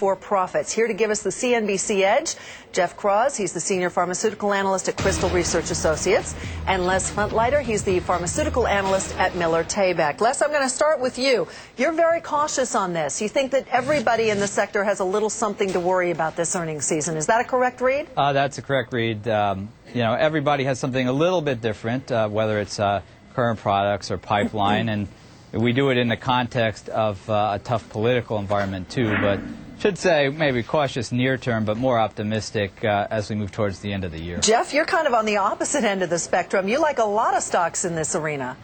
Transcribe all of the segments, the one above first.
before profits. Here to give us the CNBC edge, Jeff Kraws. He's the senior pharmaceutical analyst at Crystal Research Associates. And Les Huntleiter, he's the pharmaceutical analyst at Miller Tabak. Les, I'm going to start with you. You're very cautious on this. You think that everybody in the sector has a little something to worry about this earnings season. Is that a correct read? That's a correct read. Everybody has something a little bit different, whether it's current products or pipeline, and we do it in the context of a tough political environment too, but should say maybe cautious near term, but more optimistic as we move towards the end of the year. Jeff, you're kind of on the opposite end of the spectrum. You like a lot of stocks in this arena.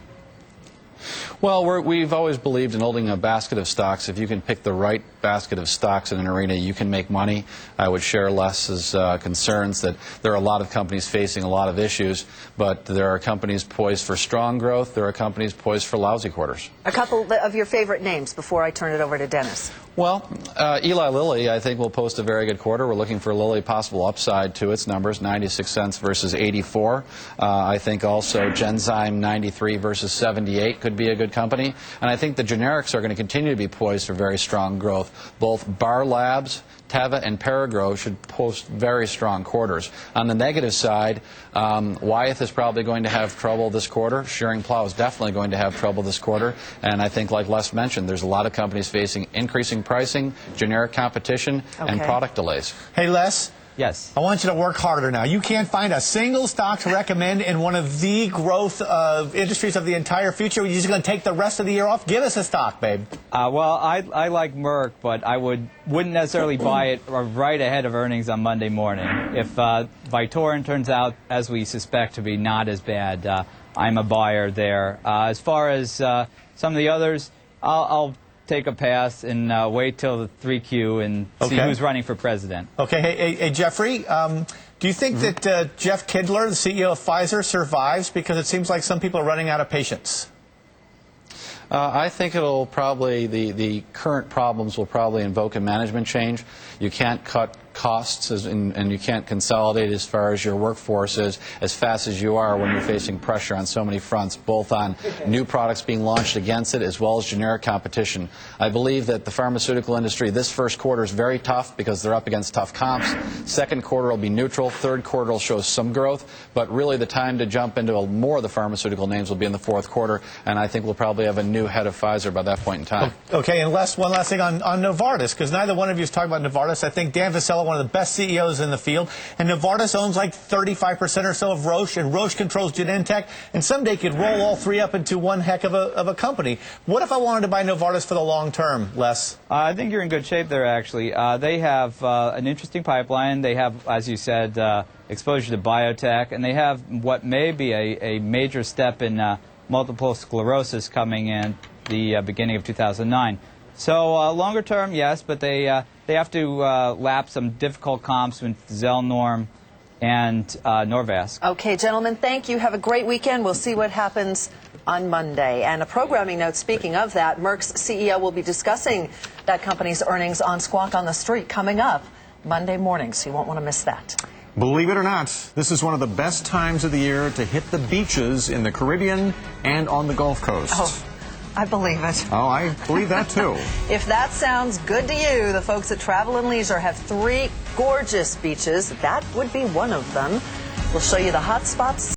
Well, we've always believed in holding a basket of stocks. If you can pick the right basket of stocks in an arena, you can make money. I would share Les's concerns that there are a lot of companies facing a lot of issues, but there are companies poised for strong growth. There are companies poised for lousy quarters. A couple of your favorite names before I turn it over to Dennis. Well, Eli Lilly, I think, will post a very good quarter. We're looking for Lilly possible upside to its numbers, 96 cents versus 84. I think also Genzyme 93 versus 78 could be a good company. And I think the generics are going to continue to be poised for very strong growth. Both Bar Labs, Teva, and Perrigo should post very strong quarters. On the negative side, Wyeth is probably going to have trouble this quarter. Schering-Plough is definitely going to have trouble this quarter. And I think, like Les mentioned, there's a lot of companies facing increasing pricing, generic competition, and product delays. Hey, Les. Yes. I want you to work harder now. You can't find a single stock to recommend in one of the growth industries of the entire future. You're just going to take the rest of the year off? Give us a stock, babe. Well, I like Merck, but I wouldn't necessarily buy it right ahead of earnings on Monday morning. If Vytorin turns out, as we suspect, to be not as bad, I'm a buyer there. As far as some of the others, I'll take a pass and wait till the 3Q and see who's running for president. Okay. Hey, Jeffrey, do you think that Jeff Kidler, the CEO of Pfizer, survives? Because it seems like some people are running out of patience. I think it'll probably, the current problems will probably invoke a management change. You can't cut costs and you can't consolidate as far as your workforce is as fast as you are when you're facing pressure on so many fronts, both on new products being launched against it as well as generic competition. I believe that the pharmaceutical industry, this first quarter is very tough because they're up against tough comps. Second quarter will be neutral. Third quarter will show some growth, but really the time to jump into more of the pharmaceutical names will be in the fourth quarter, and I think we'll probably have a new head of Pfizer by that point in time. Okay, and one last thing on Novartis, because neither one of you is talking about Novartis. I think Dan Vasella, one of the best CEOs in the field, and Novartis owns like 35% or so of Roche, and Roche controls Genentech, and someday could roll all three up into one heck of a company. What if I wanted to buy Novartis for the long term, Les? I think you're in good shape there, actually. They have an interesting pipeline. They have, as you said, exposure to biotech, and they have what may be a major step in multiple sclerosis coming in the beginning of 2009. So longer term, yes, but they have to lap some difficult comps with Zelnorm and Norvasc. Okay, gentlemen, thank you. Have a great weekend. We'll see what happens on Monday. And a programming note, speaking of that, Merck's CEO will be discussing that company's earnings on Squawk on the Street coming up Monday morning, so you won't want to miss that. Believe it or not, this is one of the best times of the year to hit the beaches in the Caribbean and on the Gulf Coast. Oh, I believe it. Oh, I believe that too. If that sounds good to you, the folks at Travel and Leisure have 3 gorgeous beaches. That would be one of them. We'll show you the hot spots.